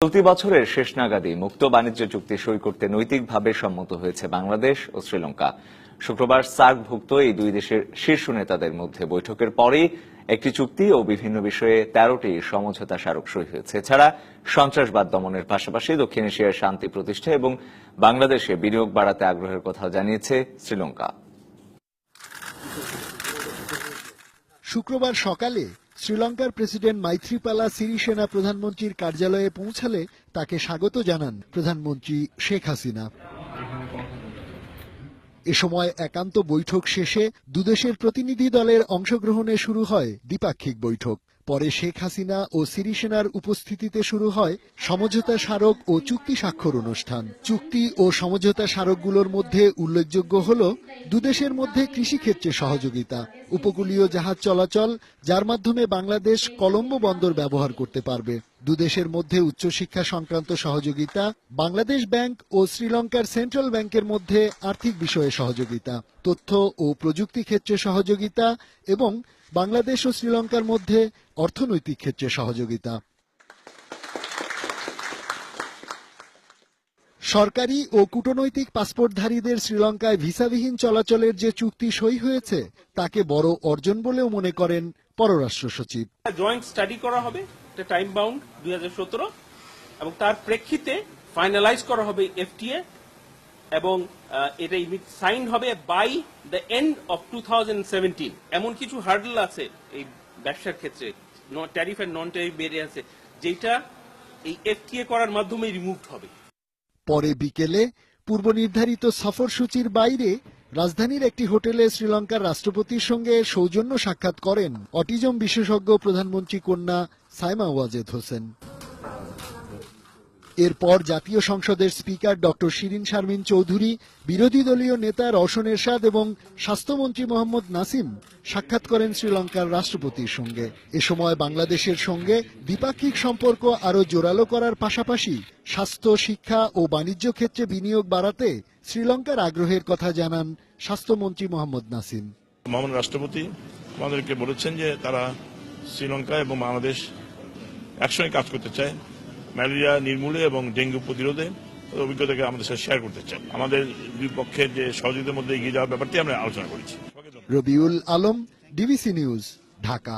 চলতি বছরের শেষ নাগাদই মুক্ত বাণিজ্য চুক্তি সই করতে নৈতিকভাবে সম্মত হয়েছে বাংলাদেশ ও শ্রীলঙ্কা। শুক্রবার সার্কভুক্ত এই দুই দেশের শীর্ষ নেতাদের মধ্যে বৈঠকের পরেই একটি চুক্তি ও বিভিন্ন বিষয়ে 13টি সমঝোতা স্মারক সই হয়েছে। এছাড়া সন্ত্রাসবাদ দমনের পাশাপাশি দক্ষিণ এশিয়ার শান্তি প্রতিষ্ঠা এবং বাংলাদেশে বিনিয়োগ বাড়াতে আগ্রহের কথা জানিয়েছে শ্রীলঙ্কা। শুক্রবার সকালে শ্রীলঙ্কার প্রেসিডেন্ট মাইথ্রিপালা সিরিসেনা প্রধানমন্ত্রীর কার্যালয়ে পৌঁছালে তাকে স্বাগত জানান প্রধানমন্ত্রী শেখ হাসিনা। এ সময় একান্ত বৈঠক শেষে দুদেশের প্রতিনিধি দলের অংশগ্রহণে শুরু হয় দ্বিপাক্ষিক বৈঠক। পরে শেখ হাসিনা ও সিরিসেনার উপস্থিতিতে শুরু হয় সমঝোতা স্মারক ও চুক্তি স্বাক্ষর অনুষ্ঠান। চুক্তি ও সমঝোতা স্মারকগুলোর মধ্যে উল্লেখযোগ্য হল দুদেশের মধ্যে কৃষিক্ষেত্রে সহযোগিতা, উপকূলীয় জাহাজ চলাচল যার মাধ্যমে বাংলাদেশ কলম্বো বন্দর ব্যবহার করতে পারবে, দুদেশের মধ্যে উচ্চশিক্ষা সংক্রান্ত সহযোগিতা, বাংলাদেশ ব্যাংক ও শ্রীলঙ্কার সেন্ট্রাল ব্যাংকের মধ্যে আর্থিক বিষয়ে সহযোগিতা, তথ্য ও প্রযুক্তি ক্ষেত্রে সহযোগিতা এবং বাংলাদেশ ও শ্রীলঙ্কার মধ্যে অর্থনৈতিক ক্ষেত্রে সহযোগিতা। সরকারি ও কূটনৈতিক পাসপোর্টধারীদের শ্রীলঙ্কায় ভিসাবিহীন চলাচলের যে চুক্তি সই হয়েছে তাকে বড় অর্জন বলেও মনে করেন পররাষ্ট্র সচিব। জয়েন্ট স্টাডি করা হবে, টাইম বাউন্ড 2017, এবং তার প্রেক্ষিতে ফাইনালাইজ করা হবে এফটিএ এবং এটা সাইন হবে বাই দ্য এন্ড অফ 2017। এমন কিছু হার্ডল আছে এই ব্যবসার ক্ষেত্রে, ট্যারিফ এন্ড নন ট্যারিফ বেরিয়ে আছে, যেটা এই এফটিএ করার মাধ্যমে রিমুভড হবে। পরে বিকেলে পূর্ব নির্ধারিত সফরসূচির বাইরে রাজধানীর একটি হোটেলে শ্রীলঙ্কার রাষ্ট্রপতির সঙ্গে সৌজন্য সাক্ষাৎ করেন অটিজম বিশেষজ্ঞ প্রধানমন্ত্রী কন্যা সাইমা ওয়াজেদ হোসেন। এরপর জাতীয় সংসদের স্পিকার ডক্টর শিরিন শারমিন চৌধুরী, বিরোধী দলীয় নেতা রওশন এরশাদ এবং স্বাস্থ্যমন্ত্রী মোহাম্মদ নাসিম সাক্ষাৎ করেন শ্রীলঙ্কার রাষ্ট্রপতির সঙ্গে। এ সময় বাংলাদেশের সঙ্গে দ্বিপাক্ষিক সম্পর্ক আরও জোরালো করার পাশাপাশি স্বাস্থ্য, শিক্ষা ও বাণিজ্য ক্ষেত্রে বিনিয়োগ বাড়াতে শ্রীলঙ্কার আগ্রহের কথা জানান স্বাস্থ্যমন্ত্রী মোহাম্মদ নাসিম। মহামান্য রাষ্ট্রপতি আমাদেরকে বলেছেন যে তারা শ্রীলঙ্কা এবং বাংলাদেশ একসঙ্গে কাজ করতে চায়, ম্যালেরিয়া নির্মূলে এবং ডেঙ্গু প্রতিরোধে অভিজ্ঞতাকে আমাদের সাথে শেয়ার করতে চাই। আমাদের দুই পক্ষের যে সহযোগিতার মধ্যে এগিয়ে যাওয়ার ব্যাপারটি আমরা আলোচনা করেছি। Rabiul Alam, DBC news, Dhaka.